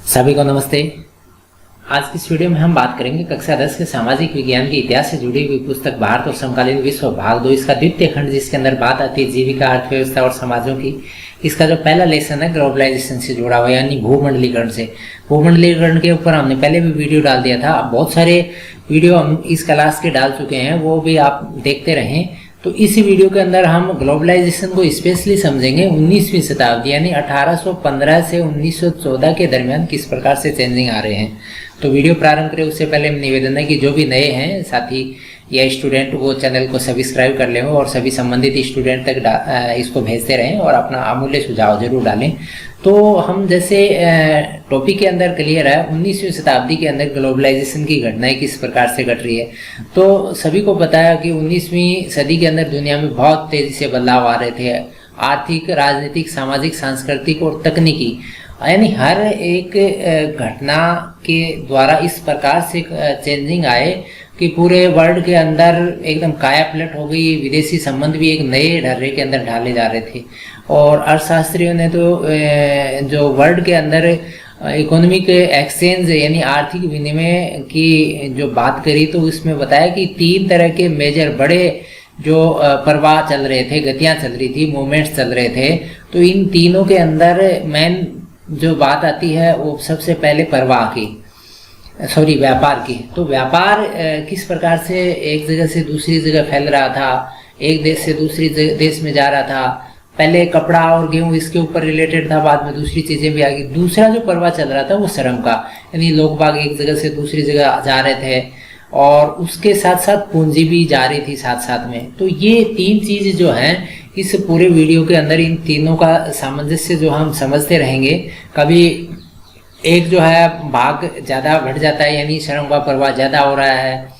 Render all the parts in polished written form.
सभी को नमस्ते। आज की इस वीडियो में हम बात करेंगे कक्षा 10 के सामाजिक विज्ञान के इतिहास से जुड़ी हुई पुस्तक भारत और समकालीन विश्व भाग 2, इसका द्वितीय खंड, जिसके अंदर बात आती है जीविका, अर्थव्यवस्था और समाजों की। इसका जो पहला लेसन है ग्लोबलाइजेशन से जुड़ा हुआ, यानी भूमंडलीकरण से। भूमंडलीकरण के ऊपर हमने पहले भी वीडियो डाल दिया था। अब बहुत सारे वीडियो हम इस क्लास के डाल चुके हैं, वो भी आप देखते रहें। तो इस वीडियो के अंदर हम ग्लोबलाइजेशन को स्पेशली समझेंगे 19वीं शताब्दी यानी 1815 से 1914 के दरमियान किस प्रकार से चेंजिंग आ रहे हैं। तो वीडियो प्रारंभ करें उससे पहले निवेदन है कि जो भी नए हैं साथी या स्टूडेंट वो चैनल को सब्सक्राइब कर लें और सभी संबंधित स्टूडेंट तक इसको भेजते रहें और अपना अमूल्य सुझाव जरूर डालें। तो हम जैसे टॉपिक के अंदर क्लियर है, 19वीं शताब्दी के अंदर ग्लोबलाइजेशन की घटनाएं किस प्रकार से घट रही है। तो सभी को पता है कि 19वीं सदी के अंदर दुनिया में बहुत तेजी से बदलाव आ रहे थे, आर्थिक, राजनीतिक, सामाजिक, सांस्कृतिक और तकनीकी, यानी हर एक घटना के द्वारा इस प्रकार से चेंजिंग आए कि पूरे वर्ल्ड के अंदर एकदम काया पलट हो गई। विदेशी संबंध भी एक नए ढर्रे के अंदर ढाले जा रहे थे। और अर्थशास्त्रियों ने तो जो वर्ल्ड के अंदर इकोनॉमिक एक्सचेंज यानी आर्थिक विनिमय की जो बात करी, तो उसमें बताया कि 3 तरह के मेजर बड़े जो प्रवाह चल रहे थे, गतियां चल रही थी, मूवमेंट्स चल रहे थे। तो इन तीनों के अंदर मेन जो बात आती है वो सबसे पहले व्यापार की। तो व्यापार किस प्रकार से एक जगह से दूसरी जगह फैल रहा था, एक देश से दूसरी देश में जा रहा था। पहले कपड़ा और गेहूं इसके ऊपर रिलेटेड था, बाद में दूसरी चीजें भी आ गई। दूसरा जो प्रवाह चल रहा था वो श्रम का, यानी लोग बाग एक जगह से दूसरी जगह जा रहे थे और उसके साथ साथ पूंजी भी जा रही थी साथ साथ में। तो ये 3 चीज जो हैं इस पूरे वीडियो के अंदर, इन तीनों का सामंजस्य जो हम समझते रहेंगे। कभी एक जो है भाग ज़्यादा बढ़ जाता है, यानी श्रम का प्रवाह ज़्यादा हो रहा है,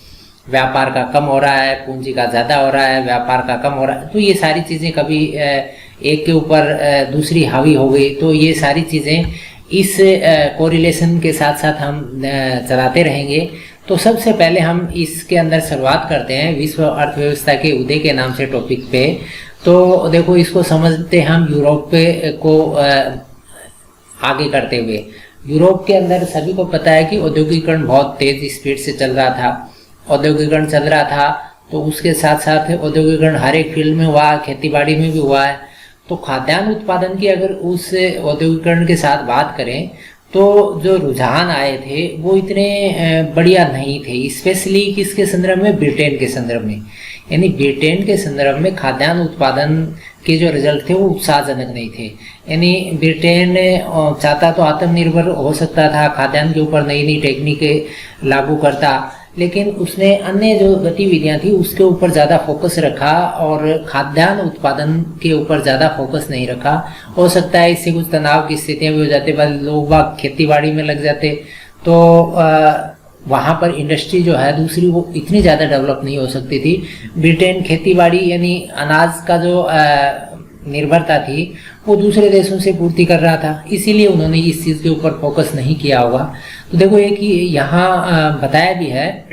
व्यापार का कम हो रहा है, पूंजी का ज़्यादा हो रहा है, व्यापार का कम हो रहा है। तो ये सारी चीज़ें कभी एक के ऊपर दूसरी हावी हो गई। तो ये सारी चीज़ें इस कोरिलेशन के साथ साथ हम चलाते रहेंगे। तो सबसे पहले हम इसके अंदर शुरुआत करते हैं विश्व अर्थव्यवस्था के उदय के नाम से टॉपिक पे। तो देखो, इसको समझते हम यूरोप को आगे करते हुए। यूरोप के अंदर सभी को पता है कि औद्योगिकरण बहुत तेज स्पीड से चल रहा था। औद्योगिकरण चल रहा था तो उसके साथ साथ औद्योगिकरण हर एक फील्ड में हुआ, खेती बाड़ी में भी हुआ है। तो खाद्यान्न उत्पादन की अगर उस औद्योगिकरण के साथ बात करें तो जो रुझान आए थे वो इतने बढ़िया नहीं थे, स्पेशली किसके संदर्भ में, ब्रिटेन के संदर्भ में। यानी ब्रिटेन के संदर्भ में खाद्यान्न उत्पादन के जो रिजल्ट थे वो उत्साहजनक नहीं थे। यानी ब्रिटेन चाहता तो आत्मनिर्भर हो सकता था, खाद्यान्न के ऊपर नई नई टेक्निक लागू करता, लेकिन उसने अन्य जो गतिविधियां थी उसके ऊपर ज़्यादा फोकस रखा और खाद्यान्न उत्पादन के ऊपर ज़्यादा फोकस नहीं रखा। हो सकता है इससे कुछ तनाव की स्थितियां भी हो जाते, लोग बाग खेती बाड़ी में लग जाते। तो वहाँ पर इंडस्ट्री जो है दूसरी वो इतनी ज़्यादा डेवलप नहीं हो सकती थी। ब्रिटेन खेती बाड़ी यानी अनाज का जो निर्भरता थी वो दूसरे देशों से पूर्ति कर रहा था, इसीलिए उन्होंने इस चीज़ के ऊपर फोकस नहीं किया होगा। तो देखो, एक यहाँ बताया भी है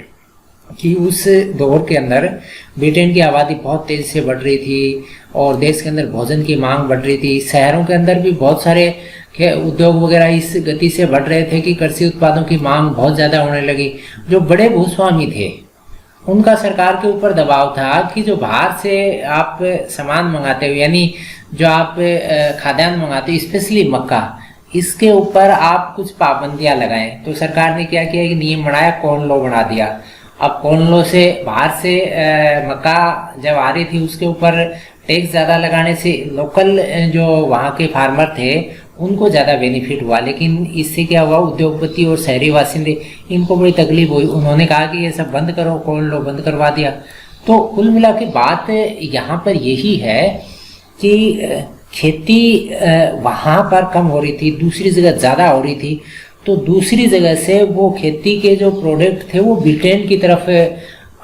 कि उस दौर के अंदर ब्रिटेन की आबादी बहुत तेज़ी से बढ़ रही थी और देश के अंदर भोजन की मांग बढ़ रही थी। शहरों के अंदर भी बहुत सारे उद्योग वगैरह इस गति से बढ़ रहे थे कि कृषि उत्पादों की मांग बहुत ज़्यादा होने लगी। जो बड़े भूस्वामी थे उनका सरकार के ऊपर दबाव था कि जो बाहर से आप सामान मंगाते हो, यानी जो आप खाद्यान्न मंगाते हो, स्पेशली मक्का, इसके ऊपर आप कुछ पाबंदियां लगाएं। तो सरकार ने क्या किया कि नियम बनाया, कॉर्न लॉ बना दिया। अब कॉर्न लॉ से बाहर से मक्का जब आ रही थी उसके ऊपर टैक्स ज़्यादा लगाने से लोकल जो वहाँ के फार्मर थे उनको ज़्यादा बेनिफिट हुआ, लेकिन इससे क्या हुआ, उद्योगपति और शहरी बासिंदे इनको बड़ी तकलीफ हुई। उन्होंने कहा कि ये सब बंद करो, कॉर्न लॉ बंद करवा दिया। तो कुल मिला के बात यहाँ पर यही है कि खेती वहाँ पर कम हो रही थी, दूसरी जगह ज़्यादा हो रही थी। तो दूसरी जगह से वो खेती के जो प्रोडक्ट थे वो ब्रिटेन की तरफ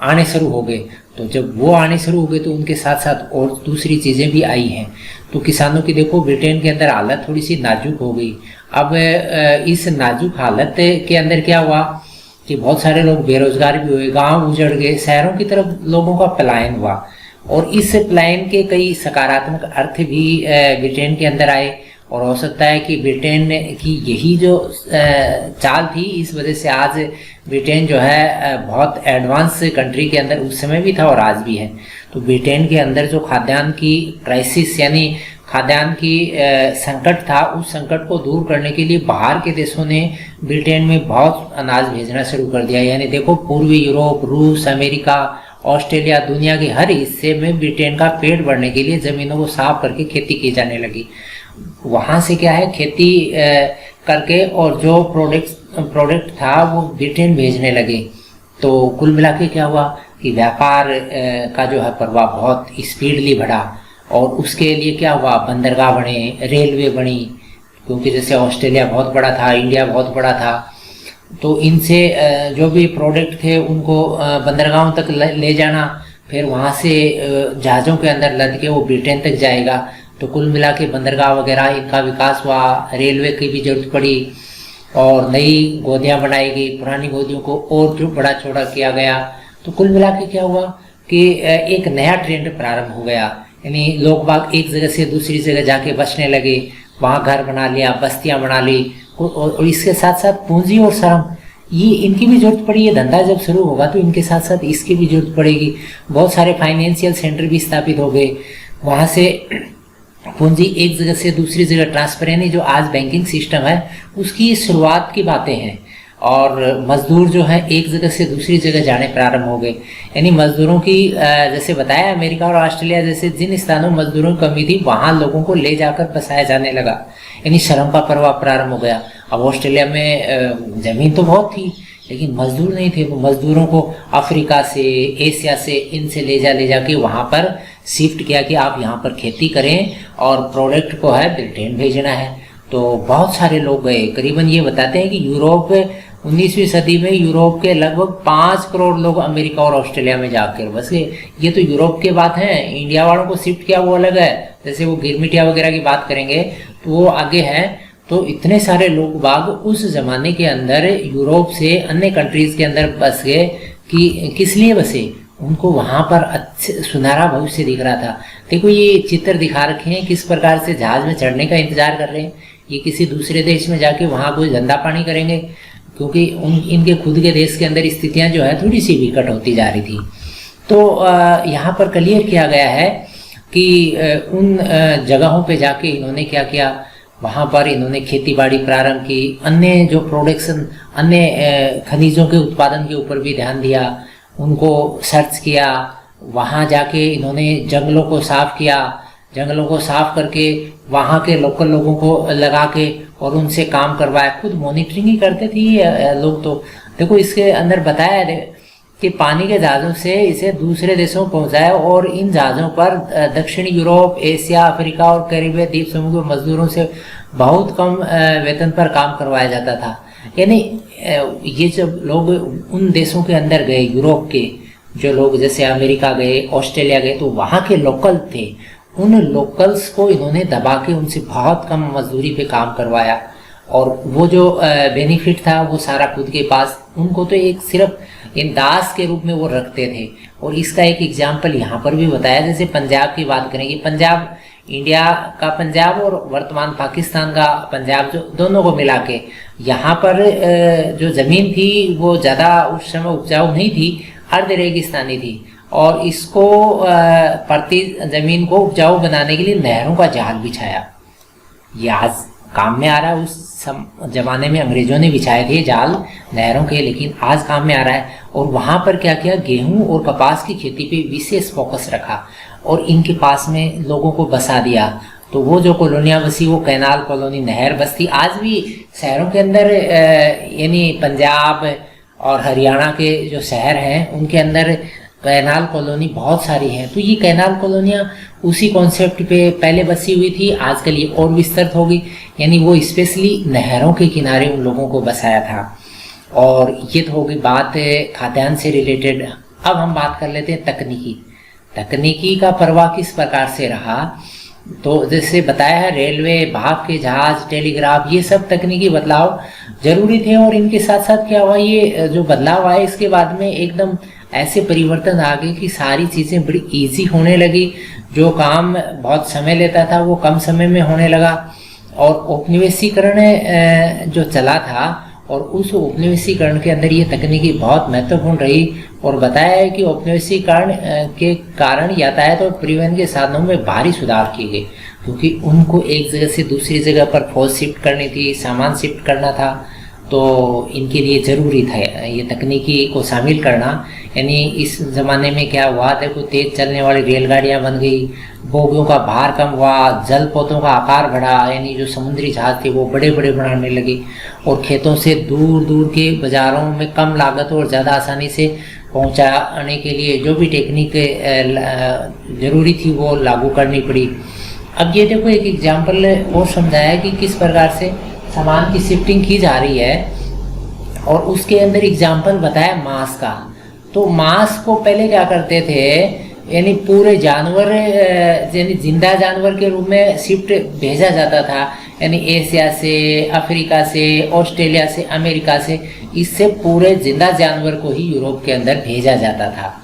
आने शुरू हो गए। तो जब वो आने शुरू हो गए तो उनके साथ साथ और दूसरी चीज़ें भी आई हैं। तो किसानों की देखो ब्रिटेन के अंदर हालत थोड़ी सी नाजुक हो गई। अब इस नाजुक हालत के अंदर क्या हुआ कि बहुत सारे लोग बेरोजगार भी हुए, गांव उजड़ गए, शहरों की तरफ लोगों का पलायन हुआ। और इस पलायन के कई सकारात्मक अर्थ भी ब्रिटेन के अंदर आए और हो सकता है कि ब्रिटेन की यही जो चाल थी, इस वजह से आज ब्रिटेन जो है बहुत एडवांस कंट्री के अंदर उस समय भी था और आज भी है। तो ब्रिटेन के अंदर जो खाद्यान्न की क्राइसिस यानी खाद्यान्न की संकट था, उस संकट को दूर करने के लिए बाहर के देशों ने ब्रिटेन में बहुत अनाज भेजना शुरू कर दिया। यानी देखो, पूर्वी यूरोप, रूस, अमेरिका, ऑस्ट्रेलिया, दुनिया के हर हिस्से में ब्रिटेन का पेट भरने के लिए ज़मीनों को साफ करके खेती की जाने लगी। वहाँ से क्या है, खेती करके और जो प्रोडक्ट था वो ब्रिटेन भेजने लगे। तो कुल मिला के क्या हुआ कि व्यापार का जो है प्रभाव बहुत स्पीडली बढ़ा। और उसके लिए क्या हुआ, बंदरगाह बने, रेलवे बनी, क्योंकि जैसे ऑस्ट्रेलिया बहुत बड़ा था, इंडिया बहुत बड़ा था, तो इनसे जो भी प्रोडक्ट थे उनको बंदरगाहों तक ले जाना, फिर वहाँ से जहाज़ों के अंदर लद के वो ब्रिटेन तक जाएगा। तो कुल मिला के बंदरगाह वगैरह इनका विकास हुआ, रेलवे की भी जरूरत पड़ी और नई गोदियाँ बनाई गई, पुरानी गोदियों को और जो बड़ा चौड़ा किया गया। तो कुल मिला के क्या हुआ कि एक नया ट्रेंड प्रारंभ हो गया। यानी लोग बाग एक जगह से दूसरी जगह जाके बसने लगे, वहाँ घर बना लिया, बस्तियाँ बना ली, और इसके साथ साथ पूंजी और श्रम, ये इनकी भी जरूरत पड़ी। ये धंधा जब शुरू होगा तो इनके साथ साथ इसकी भी जरूरत पड़ेगी। बहुत सारे फाइनेंशियल सेंटर भी स्थापित हो गए, वहाँ से पूंजी एक जगह से दूसरी जगह ट्रांसफर, यानी जो आज बैंकिंग सिस्टम है उसकी शुरुआत की बातें हैं। और मजदूर जो है एक जगह से दूसरी जगह जाने प्रारंभ हो गए। यानी मजदूरों की जैसे बताया, अमेरिका और ऑस्ट्रेलिया जैसे जिन स्थानों में मजदूरों की कमी थी, वहाँ लोगों को ले जाकर बसाया जाने लगा, यानी श्रम का प्रभाव प्रारंभ हो गया। अब ऑस्ट्रेलिया में जमीन तो बहुत थी लेकिन मजदूर नहीं थे, तो मजदूरों को अफ्रीका से, एशिया से, इनसे ले जाके वहाँ पर शिफ्ट किया कि आप यहाँ पर खेती करें और प्रोडक्ट को है ब्रिटेन भेजना है। तो बहुत सारे लोग गए। करीबन ये बताते हैं कि यूरोप 19वीं सदी में यूरोप के लगभग 5 करोड़ लोग अमेरिका और ऑस्ट्रेलिया में जाकर बस गए। ये तो यूरोप के बात है, इंडिया वालों को शिफ्ट किया वो अलग है। जैसे वो गिरमिटिया वगैरह की बात करेंगे तो वो आगे है। तो इतने सारे लोग बाग उस जमाने के अंदर यूरोप से अन्य कंट्रीज के अंदर बस गए कि किस लिए बसे, उनको वहाँ पर अच्छे सुनहरा भविष्य दिख रहा था। देखो ये चित्र दिखा रखे हैं किस प्रकार से जहाज में चढ़ने का इंतजार कर रहे हैं। ये किसी दूसरे देश में जाके वहाँ कोई धंधा पानी करेंगे, क्योंकि इनके खुद के देश के अंदर स्थितियाँ जो है थोड़ी सी विकट होती जा रही थी। तो यहाँ पर क्लियर किया गया है कि उन जगहों पे जाके इन्होंने क्या किया, वहाँ पर इन्होंने खेती बाड़ी प्रारंभ की, अन्य जो प्रोडक्शन, अन्य खनिजों के उत्पादन के ऊपर भी ध्यान दिया, उनको सर्च किया। वहाँ जाके इन्होंने जंगलों को साफ किया, जंगलों को साफ करके वहाँ के लोकल लोगों को लगा के और उनसे काम करवाया। खुद मॉनिटरिंग ही करते थे लोग। तो देखो इसके अंदर बताया है कि पानी के जहाज़ों से इसे दूसरे देशों में पहुँचाया और इन जहाज़ों पर दक्षिणी यूरोप, एशिया, अफ्रीका और कैरिबियन द्वीप समूह के मजदूरों से बहुत कम वेतन पर काम करवाया जाता था। यानी ये जब लोग उन देशों के अंदर गए, यूरोप के जो लोग जैसे अमेरिका गए, ऑस्ट्रेलिया गए, तो वहाँ के लोकल थे, उन लोकल्स को इन्होंने दबा के उनसे बहुत कम मजदूरी पे काम करवाया और वो जो बेनिफिट था वो सारा खुद के पास। उनको तो एक सिर्फ इन दास के रूप में वो रखते थे। और इसका एक एग्जाम्पल यहाँ पर भी बताया, जैसे पंजाब की बात करेंगे, पंजाब इंडिया का पंजाब और वर्तमान पाकिस्तान का पंजाब, जो दोनों को मिला के यहाँ पर जो ज़मीन थी वो ज़्यादा उस समय उपजाऊ नहीं थी, अर्ध रेगिस्तानी थी। और इसको प्रति ज़मीन को उपजाऊ बनाने के लिए नहरों का जाल बिछाया। ये आज काम में आ रहा है, उस जमाने में अंग्रेजों ने बिछाए थे जाल नहरों के, लेकिन आज काम में आ रहा है। और वहाँ पर क्या किया, गेहूं और कपास की खेती पे विशेष फोकस रखा और इनके पास में लोगों को बसा दिया। तो वो जो कॉलोनियाँ बसी वो कैनाल कॉलोनी, नहर बस्ती, आज भी शहरों के अंदर यानी पंजाब और हरियाणा के जो शहर हैं उनके अंदर कैनाल कॉलोनी बहुत सारी हैं। तो ये कैनाल कॉलोनियाँ उसी कॉन्सेप्ट पे पहले बसी हुई थी, आजकल ये और विस्तृत होगी। यानी वो स्पेशली नहरों के किनारे उन लोगों को बसाया था। और ये तो होगी बात खाद्यान्न से रिलेटेड। अब हम बात कर लेते हैं तकनीकी का प्रवाह किस प्रकार से रहा। तो जैसे बताया है, रेलवे, भाप के जहाज, टेलीग्राफ, ये सब तकनीकी बदलाव जरूरी थे। और इनके साथ साथ क्या हुआ, ये जो बदलाव आए इसके बाद में एकदम ऐसे परिवर्तन आ गए कि सारी चीज़ें बड़ी इजी होने लगी। जो काम बहुत समय लेता था वो कम समय में होने लगा। और औपनिवेशीकरण जो चला था, और उस उपनिवेशीकरण के अंदर ये तकनीकी बहुत महत्वपूर्ण रही। और बताया है कि औपनिवेशीकरण के कारण यातायात और परिवहन के साधनों में भारी सुधार किए गए, क्योंकि उनको एक जगह से दूसरी जगह पर फौज शिफ्ट करनी थी, सामान शिफ्ट करना था, तो इनके लिए ज़रूरी था ये तकनीकी को शामिल करना। यानी इस ज़माने में क्या हुआ, देखो तेज़ चलने वाली रेलगाड़ियाँ बन गई, बोगियों का भार कम हुआ, जलपोतों का आकार बढ़ा, यानी जो समुद्री जहाज थे वो बड़े बड़े बनाने लगे, और खेतों से दूर दूर के बाज़ारों में कम लागत और ज़्यादा आसानी से पहुंचाने के लिए जो भी टेक्निक ज़रूरी थी वो लागू करनी पड़ी। अब ये देखो एक एग्जाम्पल और समझाया कि किस प्रकार से सामान की शिफ्टिंग की जा रही है, और उसके अंदर एग्जाम्पल बताया मांस का। तो मांस को पहले क्या करते थे, यानी पूरे जानवर, यानी जिंदा जानवर के रूप में शिफ्ट भेजा जाता था, यानी एशिया से, अफ्रीका से, ऑस्ट्रेलिया से, अमेरिका से, इससे पूरे जिंदा जानवर को ही यूरोप के अंदर भेजा जाता था।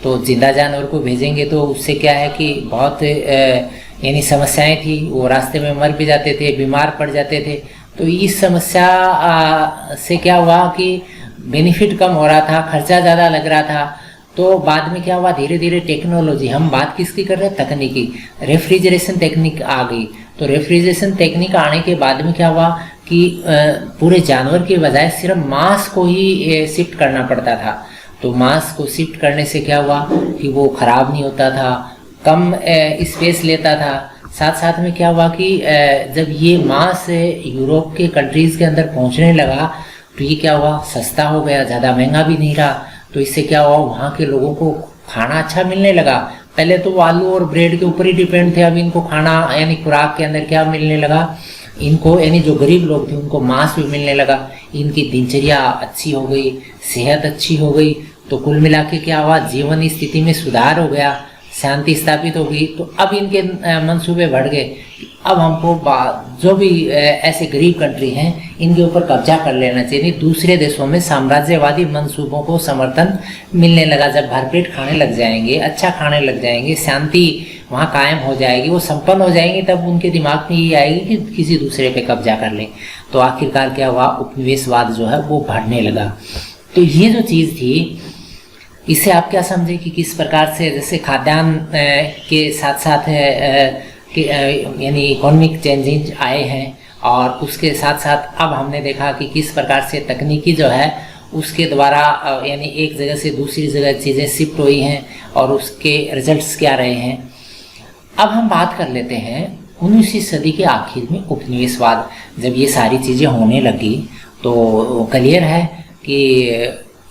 तो जिंदा जानवर को भेजेंगे तो उससे क्या है कि बहुत यानी समस्याएं थी, वो रास्ते में मर भी जाते थे, बीमार पड़ जाते थे। तो इस समस्या से क्या हुआ कि बेनिफिट कम हो रहा था, खर्चा ज़्यादा लग रहा था। तो बाद में क्या हुआ, धीरे धीरे टेक्नोलॉजी, हम बात किसकी कर रहे हैं, तकनीकी, रेफ्रिजरेशन टेक्निक आ गई। तो रेफ्रिजरेशन टेक्निक आने के बाद में क्या हुआ कि पूरे जानवर के बजाय सिर्फ मांस को ही शिफ्ट करना पड़ता था। तो मांस को शिफ्ट करने से क्या हुआ कि वो खराब नहीं होता था, कम स्पेस लेता था। साथ साथ में क्या हुआ कि जब ये मांस यूरोप के कंट्रीज़ के अंदर पहुंचने लगा तो ये क्या हुआ, सस्ता हो गया, ज़्यादा महंगा भी नहीं रहा। तो इससे क्या हुआ, वहाँ के लोगों को खाना अच्छा मिलने लगा। पहले तो वो आलू और ब्रेड के ऊपर ही डिपेंड थे, अब इनको खाना यानी खुराक के अंदर क्या मिलने लगा, इनको यानी जो गरीब लोग थे उनको मांस भी मिलने लगा। इनकी दिनचर्या अच्छी हो गई, सेहत अच्छी हो गई। तो कुल मिला के क्या हुआ, जीवन स्थिति में सुधार हो गया, शांति स्थापित हो गई। तो अब इनके मंसूबे बढ़ गए, अब हमको जो भी ऐसे गरीब कंट्री हैं इनके ऊपर कब्जा कर लेना चाहिए। दूसरे देशों में साम्राज्यवादी मंसूबों को समर्थन मिलने लगा। जब भरपेट खाने लग जाएंगे, अच्छा खाने लग जाएंगे, शांति वहाँ कायम हो जाएगी, वो संपन्न हो जाएंगे, तब उनके दिमाग में ये आएगी कि किसी दूसरे पे कब्जा कर लें। तो आखिरकार क्या हुआ, उपनिवेशवाद जो है वो बढ़ने लगा। तो ये जो चीज़ थी, इससे आप क्या समझे कि किस प्रकार से जैसे खाद्यान्न के साथ साथ यानी इकोनॉमिक चेंजेस आए हैं, और उसके साथ साथ अब हमने देखा कि किस प्रकार से तकनीकी जो है उसके द्वारा यानी एक जगह से दूसरी जगह चीज़ें शिफ्ट हुई हैं और उसके रिजल्ट्स क्या रहे हैं। अब हम बात कर लेते हैं 19वीं सदी के आखिर में उपनिवेशवाद। जब ये सारी चीज़ें होने लगी तो क्लियर है कि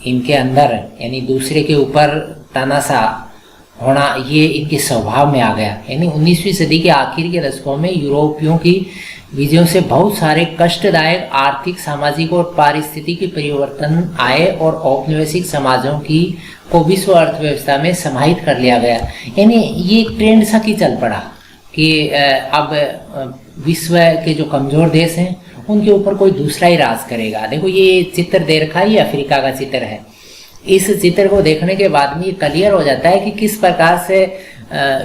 इनके अंदर यानी दूसरे के ऊपर तानाशाह होना ये इनके स्वभाव में आ गया। यानी 19वीं सदी के आखिर के दशकों में यूरोपियों की विजयों से बहुत सारे कष्टदायक आर्थिक, सामाजिक और पारिस्थितिकी परिवर्तन आए और औपनिवेशिक समाजों की को विश्व अर्थव्यवस्था में समाहित कर लिया गया। यानी ये एक ट्रेंड सा की चल पड़ा कि अब विश्व के जो कमज़ोर देश हैं उनके ऊपर कोई दूसरा ही राज करेगा। देखो ये चित्र दे रखा है, ये अफ्रीका का चित्र है। इस चित्र को देखने के बाद में ये क्लियर हो जाता है कि किस प्रकार से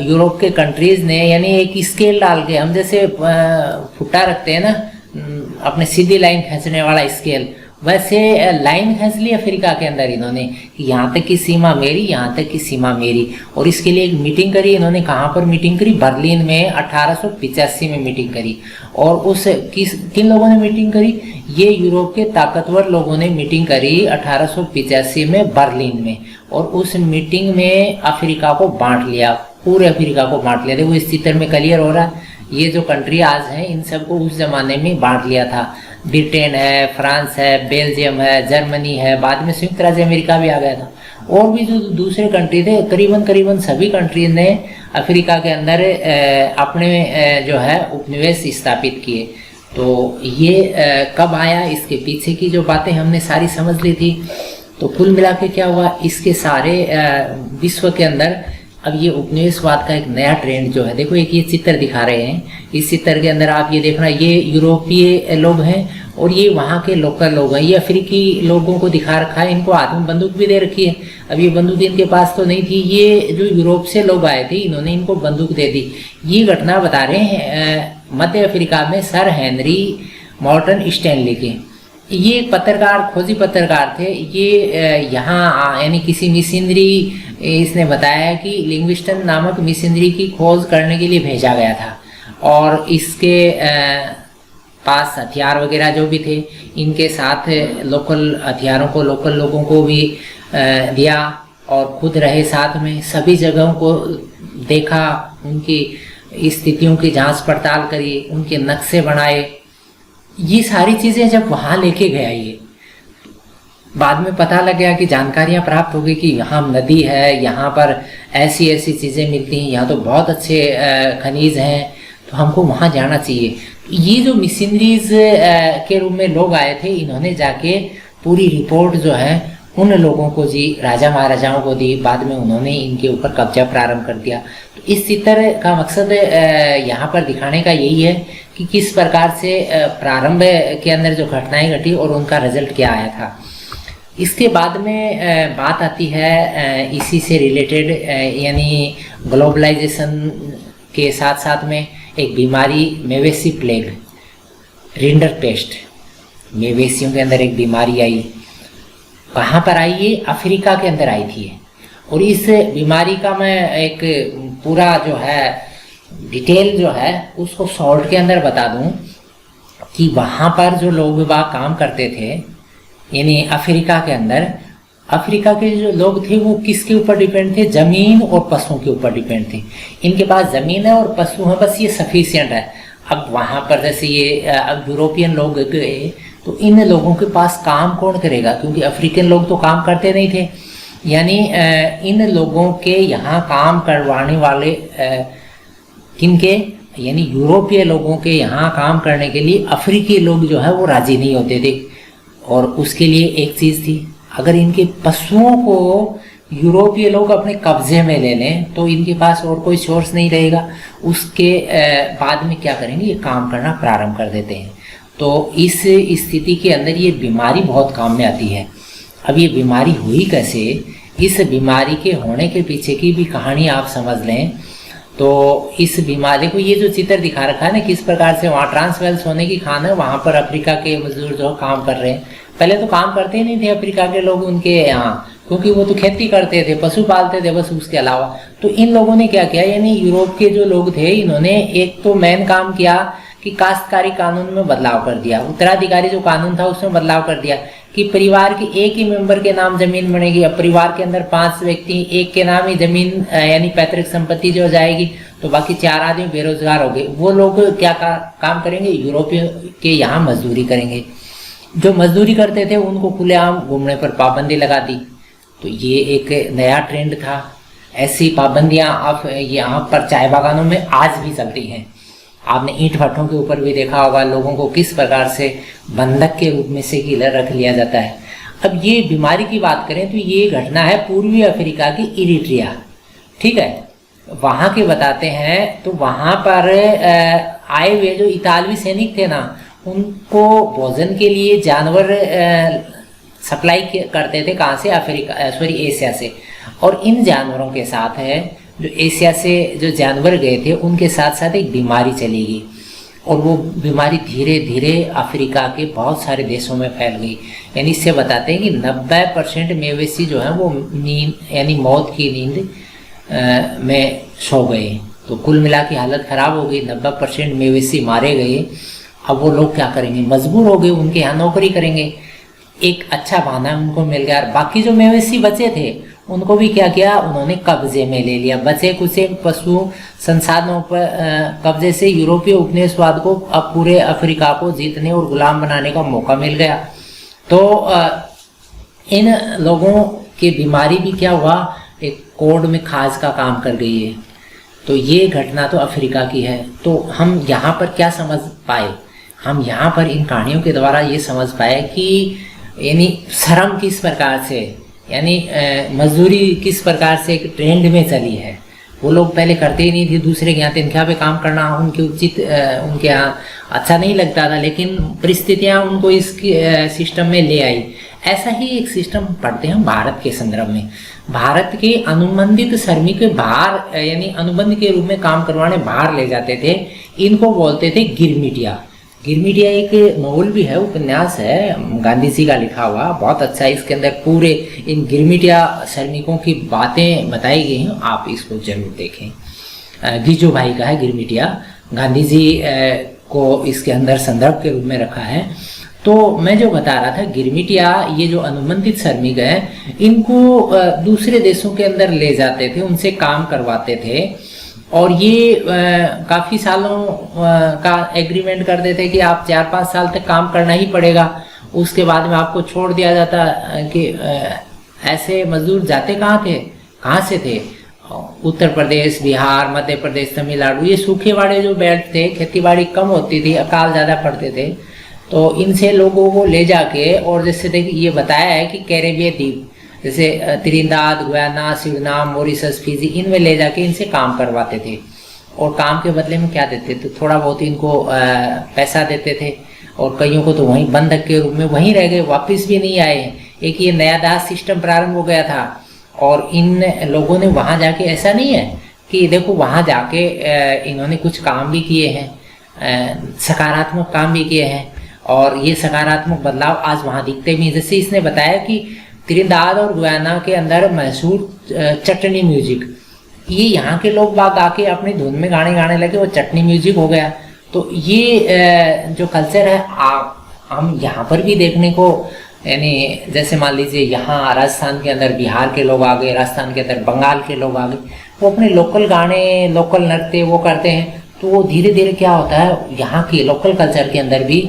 यूरोप के कंट्रीज़ ने यानी एक स्केल डाल के, हम जैसे फुट्टा रखते हैं ना अपने सीधी लाइन खींचने वाला स्केल, वैसे लाइन खींच ली अफ्रीका के अंदर इन्होंने कि यहाँ तक की सीमा मेरी, यहाँ तक की सीमा मेरी। और इसके लिए एक मीटिंग करी इन्होंने। कहाँ पर मीटिंग करी? बर्लिन में 1885 में मीटिंग करी। और उस किन लोगों ने मीटिंग करी? ये यूरोप के ताकतवर लोगों ने मीटिंग करी 1885 में बर्लिन में। और उस मीटिंग में अफ्रीका को बांट लिया, पूरे अफ्रीका को बांट लिया। देखो इस चित्र में क्लियर हो रहा है, ये जो कंट्री आज हैं इन सबको उस जमाने में बांट लिया था। ब्रिटेन है, फ्रांस है, बेल्जियम है, जर्मनी है, बाद में संयुक्त राज्य अमेरिका भी आ गया था। और भी जो दूसरे कंट्री थे, करीबन सभी कंट्रीज ने अफ्रीका के अंदर अपने जो है उपनिवेश स्थापित किए। तो ये कब आया, इसके पीछे की जो बातें हमने सारी समझ ली थी। तो कुल मिला के क्या हुआ, इसके सारे विश्व के अंदर अब ये उपनिवेशवाद का एक नया ट्रेंड जो है, देखो एक ये चित्र दिखा रहे हैं, इस चित्र के अंदर आप ये देखना, ये यूरोपीय लोग हैं और ये वहाँ के लोकल लोग हैं। ये अफ्रीकी लोगों को दिखा रखा है, इनको हाथ में बंदूक भी दे रखी है। अब ये बंदूक इनके पास तो नहीं थी, ये जो यूरोप से लोग आए थे इन्होंने इनको बंदूक दे दी। ये घटना बता रहे हैं मध्य अफ्रीका में सर हेनरी मॉर्टन स्टैनली के। ये एक पत्रकार, खोजी पत्रकार थे। ये यहाँ यानी किसी मिशनरी, इसने बताया कि लिंग्विस्टन नामक मिशनरी की खोज करने के लिए भेजा गया था और इसके पास हथियार वगैरह जो भी थे, इनके साथ लोकल हथियारों को लोकल लोगों को भी दिया और खुद रहे साथ में, सभी जगहों को देखा, उनकी स्थितियों की जांच पड़ताल करी, उनके नक्शे बनाए। ये सारी चीज़ें जब वहाँ लेके गया, ये बाद में पता लग गया कि जानकारियाँ प्राप्त हो गई कि यहाँ नदी है, यहाँ पर ऐसी ऐसी चीज़ें मिलती हैं, यहाँ तो बहुत अच्छे खनिज हैं, तो हमको वहाँ जाना चाहिए। ये जो मिशनरीज के रूप में लोग आए थे, इन्होंने जाके पूरी रिपोर्ट जो है उन लोगों को जी, राजा महाराजाओं को दी। बाद में उन्होंने इनके ऊपर कब्जा प्रारंभ कर दिया। तो इस चित्र का मकसद यहाँ पर दिखाने का यही है कि किस प्रकार से प्रारंभ के अंदर जो घटनाएं घटी और उनका रिजल्ट क्या आया था। इसके बाद में बात आती है इसी से रिलेटेड, यानी ग्लोबलाइजेशन के साथ साथ में एक बीमारी मेवेसी प्लेग, रिंडर पेस्ट, मेवेसियों के अंदर एक बीमारी आई। कहाँ पर आई? ये अफ्रीका के अंदर आई थी। और इस बीमारी का मैं एक पूरा जो है डिटेल जो है उसको शॉर्ट के अंदर बता दूं कि वहाँ पर जो लोग बाग काम करते थे, यानी अफ्रीका के अंदर, अफ्रीका के जो लोग थे वो किसके ऊपर डिपेंड थे? जमीन और पशुओं के ऊपर डिपेंड थे। इनके पास जमीन है और पशु है, बस ये सफिशिएंट है। अब वहाँ पर जैसे ये अब यूरोपियन लोग गए तो इन लोगों के पास काम कौन करेगा? क्योंकि अफ्रीकन लोग तो काम करते नहीं थे। यानी इन लोगों के यहाँ काम करवाने वाले किनके, यानी यूरोपीय लोगों के यहाँ काम करने के लिए अफ्रीकी लोग जो है वो राजी नहीं होते थे। और उसके लिए एक चीज़ थी, अगर इनके पशुओं को यूरोपीय लोग अपने कब्जे में ले लें तो इनके पास और कोई सोर्स नहीं रहेगा। उसके बाद में क्या करेंगे? ये काम करना प्रारंभ कर देते हैं। तो इस स्थिति के अंदर ये बीमारी बहुत काम में आती है। अब ये बीमारी हुई कैसे? इस बीमारी के होने के पीछे की भी कहानी आप समझ लें तो इस बीमारी को, ये जो चित्र दिखा रखा है ना, किस प्रकार से वहाँ ट्रांसवेल सोने की खान है, वहाँ पर अफ्रीका के मजदूर जो काम कर रहे हैं। पहले तो काम करते ही नहीं थे अफ्रीका के लोग उनके यहाँ, क्योंकि वो तो खेती करते थे, पशु पालते थे बस, उसके अलावा। तो इन लोगों ने क्या किया, यानी यूरोप के जो लोग थे, इन्होंने एक तो मेन काम किया कि काश्तकारी कानून में बदलाव कर दिया। उत्तराधिकारी जो कानून था उसमें बदलाव कर दिया कि परिवार के एक ही मेंबर के नाम जमीन बनेगी। अब परिवार के अंदर 5 व्यक्ति, एक के नाम ही जमीन यानी पैतृक संपत्ति जो जाएगी, तो बाकी 4 आदमी बेरोजगार हो गए। वो लोग क्या काम करेंगे? यूरोपीय के यहाँ मजदूरी करेंगे। जो मजदूरी करते थे उनको खुलेआम घूमने पर पाबंदी लगा दी। तो ये एक नया ट्रेंड था। ऐसी पाबंदियां अब यहाँ पर चाय बागानों में आज भी चलती हैं। आपने ईंट भट्टों के ऊपर भी देखा होगा लोगों को किस प्रकार से बंधक के रूप में से रख लिया जाता है। अब ये बीमारी की बात करें तो ये घटना है पूर्वी अफ्रीका की इरिट्रिया, ठीक है, वहाँ के बताते हैं। तो वहाँ पर आए हुए जो इतालवी सैनिक थे ना, उनको भोजन के लिए जानवर सप्लाई करते थे। कहाँ से? एशिया से। और इन जानवरों के साथ है जो एशिया से जो जानवर गए थे उनके साथ साथ एक बीमारी चली गई और वो बीमारी धीरे धीरे अफ्रीका के बहुत सारे देशों में फैल गई। यानी इससे बताते हैं कि 90% मवेशी जो है वो नींद यानी मौत की नींद में सो गए। तो कुल मिला के हालत ख़राब हो गई, 90% मवेशी मारे गए। अब वो लोग क्या करेंगे? मजबूर हो गए, उनके यहाँ नौकरी करेंगे। एक अच्छा बहाना उनको मिल गया। बाकी जो मवेशी बचे थे उनको भी क्या किया? उन्होंने कब्जे में ले लिया। बचे कुछ पशु संसाधनों पर कब्जे से यूरोपीय उपनिवेशवाद को अब पूरे अफ्रीका को जीतने और गुलाम बनाने का मौका मिल गया। तो इन लोगों की बीमारी भी क्या हुआ? एक कोड में खाज का काम कर गई है। तो ये घटना तो अफ्रीका की है। तो हम यहाँ पर क्या समझ पाए? हम यहाँ पर इन कहानियों के द्वारा ये समझ पाए कि यानी श्रम किस प्रकार से, यानी मजदूरी किस प्रकार से एक ट्रेंड में चली है। वो लोग पहले करते ही नहीं थे, दूसरे के यहाँ तनख्वाह पे काम करना उनके यहाँ अच्छा नहीं लगता था, लेकिन परिस्थितियाँ उनको इस सिस्टम में ले आई। ऐसा ही एक सिस्टम पढ़ते हैं भारत के संदर्भ में। भारत के अनुबंधित श्रमिक के बाहर यानी अनुबंध के रूप में काम करवाने बाहर ले जाते थे, इनको बोलते थे गिरमिटिया। गिरमिटिया एक नॉवल भी है, उपन्यास है, गांधी जी का लिखा हुआ, बहुत अच्छा है। इसके अंदर पूरे इन गिरमिटिया श्रमिकों की बातें बताई गई हैं, आप इसको जरूर देखें। गीजू भाई का है गिरमिटिया, गांधी जी को इसके अंदर संदर्भ के रूप में रखा है। तो मैं जो बता रहा था, गिरमिटिया ये जो अनुबंधित श्रमिक हैं, इनको दूसरे देशों के अंदर ले जाते थे, उनसे काम करवाते थे, और ये काफ़ी सालों का एग्रीमेंट करते थे कि आप 4-5 साल तक काम करना ही पड़ेगा, उसके बाद में आपको छोड़ दिया जाता। कि ऐसे मजदूर जाते कहाँ से थे? उत्तर प्रदेश, बिहार, मध्य प्रदेश, तमिलनाडु, ये सूखे वाले जो बेल्ट थे, खेतीबाड़ी कम होती थी, अकाल ज़्यादा पड़ते थे, तो इनसे लोगों को ले जाके, और जैसे देखिए ये बताया है कि कैरेबियन द्वीप जैसे Trinidad, Guyana, Suriname, Mauritius, Fiji, इनमें ले जाके इनसे काम करवाते थे, और काम के बदले में क्या देते थे? थोड़ा बहुत इनको पैसा देते थे, और कईयों को तो वहीं बंधक के रूप में वहीं रह गए, वापस भी नहीं आए। एक ये नया दास सिस्टम प्रारंभ हो गया था, और इन लोगों ने वहाँ जाके, ऐसा नहीं है कि देखो वहाँ जाके इन्होंने कुछ काम भी किए हैं, सकारात्मक काम भी किए हैं, और ये सकारात्मक बदलाव आज वहाँ दिखते भी हैं। जैसे इसने बताया कि त्रिनिदाद और गुयाना के अंदर मशहूर चटनी म्यूजिक, ये यहाँ के लोग बाग आके अपनी धुन में गाने गाने लगे, वो चटनी म्यूजिक हो गया। तो ये जो कल्चर है हम यहाँ पर भी देखने को, यानी जैसे मान लीजिए यहाँ राजस्थान के अंदर बिहार के लोग आ गए, राजस्थान के अंदर बंगाल के लोग आ गए, वो अपने लोकल गाने, लोकल नृत्य वो करते हैं, तो वो धीरे धीरे क्या होता है, यहाँ के लोकल कल्चर के अंदर भी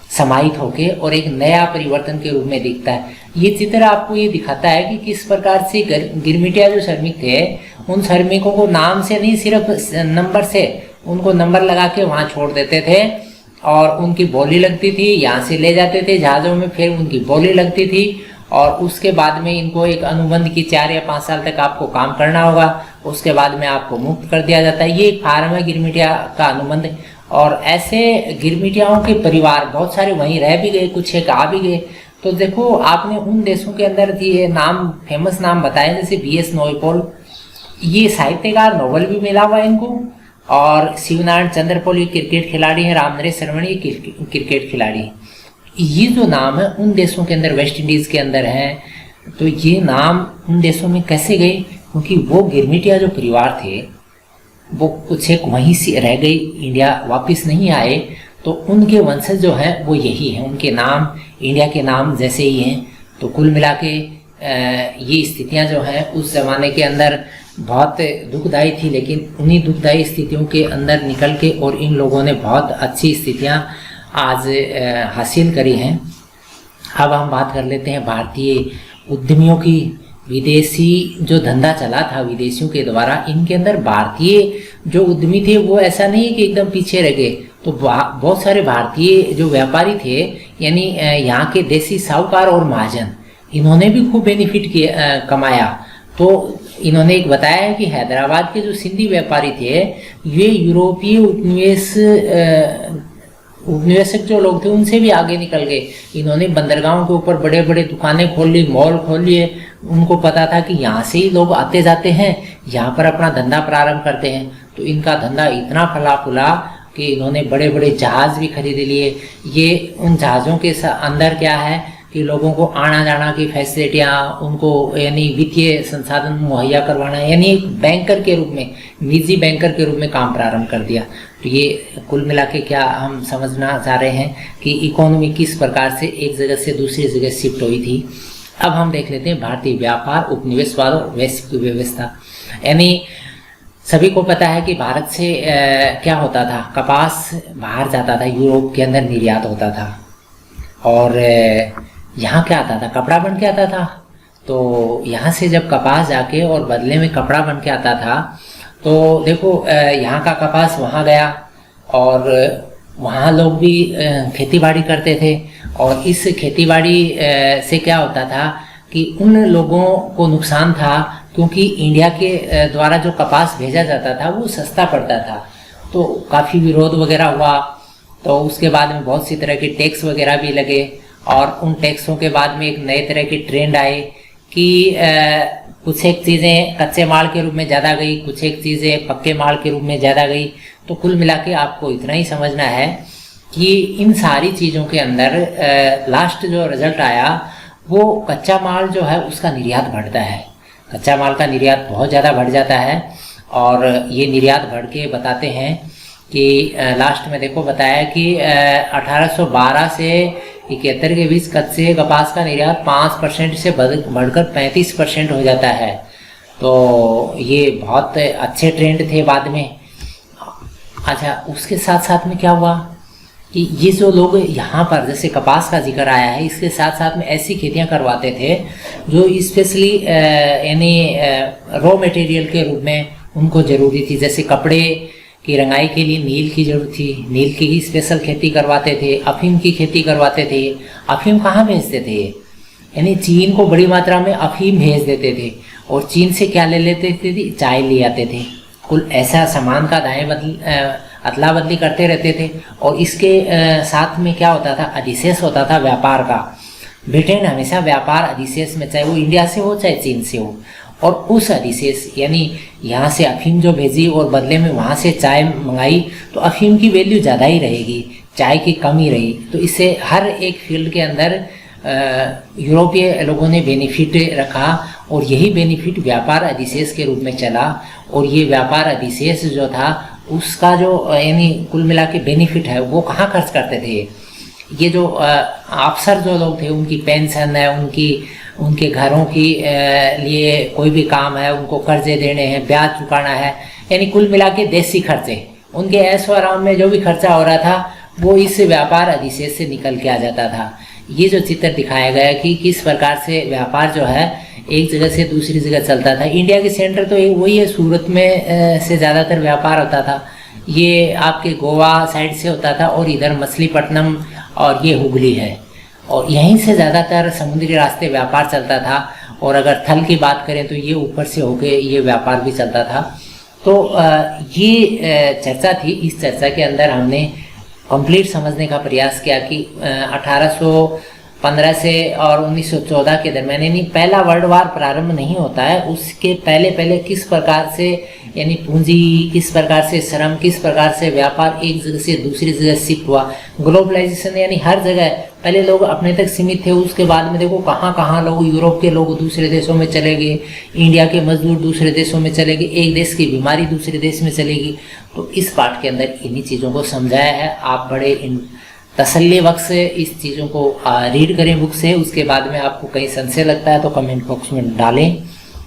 समाहित होके और एक नया परिवर्तन के रूप में दिखता है। ये चित्र आपको ये दिखाता है कि किस प्रकार से गिरमिटिया जो श्रमिक थे, उन श्रमिकों को नाम से नहीं, सिर्फ नंबर से उनको नंबर लगा के वहाँ छोड़ देते थे, और उनकी बोली लगती थी, यहाँ से ले जाते थे जहाज़ों में, फिर उनकी बोली लगती थी, और उसके बाद में इनको एक अनुबंध की 4 या 5 साल तक आपको काम करना होगा, उसके बाद में आपको मुक्त कर दिया जाता है। ये एक फार्म है गिरमिटिया का अनुबंध। और ऐसे गिरमिटियाओं के परिवार बहुत सारे वहीं रह भी गए, कुछ एक आ भी गए। तो देखो, आपने उन देशों के अंदर ये नाम, फेमस नाम बताए, जैसे B.S. नोयपॉल, ये साहित्यकार, नोबेल भी मिला हुआ इनको, और शिवनारायण चंद्रपॉल ये क्रिकेट खिलाड़ी हैं, रामनरेश शर्मा ये क्रिकेट खिलाड़ी हैं। ये जो नाम है उन देशों के अंदर, वेस्ट इंडीज़ के अंदर हैं, तो ये नाम उन देशों में कैसे गए? क्योंकि वो गिरमिटिया जो परिवार थे वो कुछ एक वहीं से रह गई, इंडिया वापस नहीं आए, तो उनके वंशज जो हैं वो यही हैं, उनके नाम इंडिया के नाम जैसे ही हैं। तो कुल मिला के ये स्थितियां जो हैं उस ज़माने के अंदर बहुत दुखदायी थी, लेकिन उन्हीं दुखदायी स्थितियों के अंदर निकल के और इन लोगों ने बहुत अच्छी स्थितियां आज हासिल करी हैं। अब हम बात कर लेते हैं भारतीय उद्यमियों की। विदेशी जो धंधा चला था विदेशियों के द्वारा, इनके अंदर भारतीय जो उद्यमी थे वो ऐसा नहीं है कि एकदम पीछे रह गए। तो बहुत सारे भारतीय जो व्यापारी थे, यानी यहाँ के देसी साहूकार और महाजन, इन्होंने भी खूब बेनिफिट कमाया। तो इन्होंने एक बताया है कि हैदराबाद के जो सिंधी व्यापारी थे, ये यूरोपीय उपनिवेशक जो लोग थे उनसे भी आगे निकल गए। इन्होंने बंदरगाहों के ऊपर बड़े बड़े दुकानें खोल ली, मॉल खोल लिए। उनको पता था कि यहाँ से ही लोग आते जाते हैं, यहाँ पर अपना धंधा प्रारंभ करते हैं। तो इनका धंधा इतना फला फूला कि इन्होंने बड़े बड़े जहाज़ भी खरीद लिए। ये उन जहाज़ों के अंदर क्या है कि लोगों को आना जाना की फैसिलिटियाँ, उनको यानी वित्तीय संसाधन मुहैया करवाना, यानी एक बैंकर के रूप में, निजी बैंकर के रूप में काम प्रारंभ कर दिया। तो ये कुल मिला के क्या हम समझना चाह रहे हैं कि इकोनॉमी किस प्रकार से एक जगह से दूसरी जगह शिफ्ट हुई थी। अब हम देख लेते हैं भारतीय व्यापार, उपनिवेशवाद और वैश्विक व्यवस्था। यानी सभी को पता है कि भारत से क्या होता था, कपास बाहर जाता था, यूरोप के अंदर निर्यात होता था, और यहाँ क्या आता था, कपड़ा बन के आता था। तो यहाँ से जब कपास जाके और बदले में कपड़ा बन के आता था, तो देखो यहाँ का कपास वहाँ गया, और वहाँ लोग भी खेतीबाड़ी करते थे, और इस खेतीबाड़ी से क्या होता था कि उन लोगों को नुकसान था, क्योंकि इंडिया के द्वारा जो कपास भेजा जाता था वो सस्ता पड़ता था, तो काफ़ी विरोध वगैरह हुआ। तो उसके बाद में बहुत सी तरह के टैक्स वगैरह भी लगे, और उन टैक्सों के बाद में एक नए तरह के ट्रेंड आए कि कुछ एक चीज़ें कच्चे माल के रूप में ज़्यादा गई, कुछ एक चीज़ें पक्के माल के रूप में ज़्यादा गई। तो कुल मिला के आपको इतना ही समझना है कि इन सारी चीज़ों के अंदर लास्ट जो रिजल्ट आया वो कच्चा माल जो है उसका निर्यात बढ़ता है, कच्चा माल का निर्यात बहुत ज़्यादा बढ़ जाता है। और ये निर्यात बढ़ के बताते हैं कि लास्ट में देखो बताया कि 1812 से 71 के बीच कच्चे कपास का निर्यात 5% से बढ़कर 35% हो जाता है। तो ये बहुत अच्छे ट्रेंड थे बाद में। अच्छा, उसके साथ साथ में क्या हुआ कि ये जो लोग यहाँ पर जैसे कपास का जिक्र आया है, इसके साथ साथ में ऐसी खेतियाँ करवाते थे जो स्पेशली यानी रॉ मटेरियल के रूप में उनको ज़रूरी थी। जैसे कपड़े की रंगाई के लिए नील की जरूरत थी, नील की ही स्पेशल खेती करवाते थे। अफीम की खेती करवाते थे। अफीम कहाँ भेजते थे? यानी चीन को बड़ी मात्रा में अफीम भेज देते थे, और चीन से क्या ले लेते थे? चाय ले आते थे। कुल ऐसा सामान का अदला बदली करते रहते थे। और इसके साथ में क्या होता था? अधिशेष होता था व्यापार का। ब्रिटेन हमेशा व्यापार अधिशेष में, चाहे वो इंडिया से हो चाहे चीन से हो, और उस अधिशेष यानी यहाँ से अफीम जो भेजी और बदले में वहाँ से चाय मंगाई, तो अफीम की वैल्यू ज़्यादा ही रहेगी, चाय की कम ही रही। तो इससे हर एक फील्ड के अंदर यूरोपीय लोगों ने बेनिफिट रखा, और यही बेनिफिट व्यापार अधिशेष के रूप में चला। और ये व्यापार अधिशेष जो था उसका जो यानी कुल मिला के बेनिफिट है वो कहाँ खर्च करते थे? ये जो अफसर जो लोग थे, उनकी पेंशन है, उनके घरों की लिए कोई भी काम है, उनको कर्जे देने हैं, ब्याज चुकाना है, यानी कुल मिला के देसी खर्चे, उनके ऐशो आराम में जो भी खर्चा हो रहा था वो इस व्यापार अधिशेष से निकल के आ जाता था। ये जो चित्र दिखाया गया कि किस प्रकार से व्यापार जो है एक जगह से दूसरी जगह चलता था। इंडिया के सेंटर तो वही है, सूरत में से ज़्यादातर व्यापार होता था। ये आपके गोवा साइड से होता था, और इधर मछलीपट्टनम और ये हुगली है, और यहीं से ज़्यादातर समुद्री रास्ते व्यापार चलता था। और अगर थल की बात करें तो ये ऊपर से होके ये व्यापार भी चलता था। तो ये चर्चा थी। इस चर्चा के अंदर हमने कंप्लीट समझने का प्रयास किया कि 1815 से और 1914 के दरमियान, यानी पहला वर्ल्ड वार प्रारंभ नहीं होता है, उसके पहले किस प्रकार से यानी पूंजी, किस प्रकार से श्रम, किस प्रकार से व्यापार एक जगह से दूसरी जगह शिफ्ट हुआ। ग्लोबलाइजेशन यानी हर जगह, पहले लोग अपने तक सीमित थे, उसके बाद में देखो कहाँ कहाँ लोग, यूरोप के लोग दूसरे देशों में चले गए, इंडिया के मजदूर दूसरे देशों में चले गए, एक देश की बीमारी दूसरे देश में चलेगी। तो इस पाठ के अंदर इन्हीं चीज़ों को समझाया है। आप बड़े तसल्ली वक्त से इस चीज़ों को रीड करें बुक से। उसके बाद में आपको कहीं संशय लगता है तो कमेंट बॉक्स में डालें।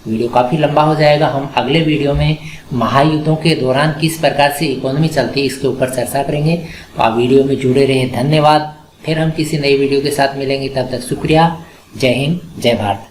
वीडियो काफ़ी लंबा हो जाएगा। हम अगले वीडियो में महायुद्धों के दौरान किस प्रकार से इकोनॉमी चलती है इसके ऊपर चर्चा करेंगे। तो आप वीडियो में जुड़े रहे। धन्यवाद। फिर हम किसी नई वीडियो के साथ मिलेंगे। तब तक शुक्रिया। जय हिंद, जय भारत।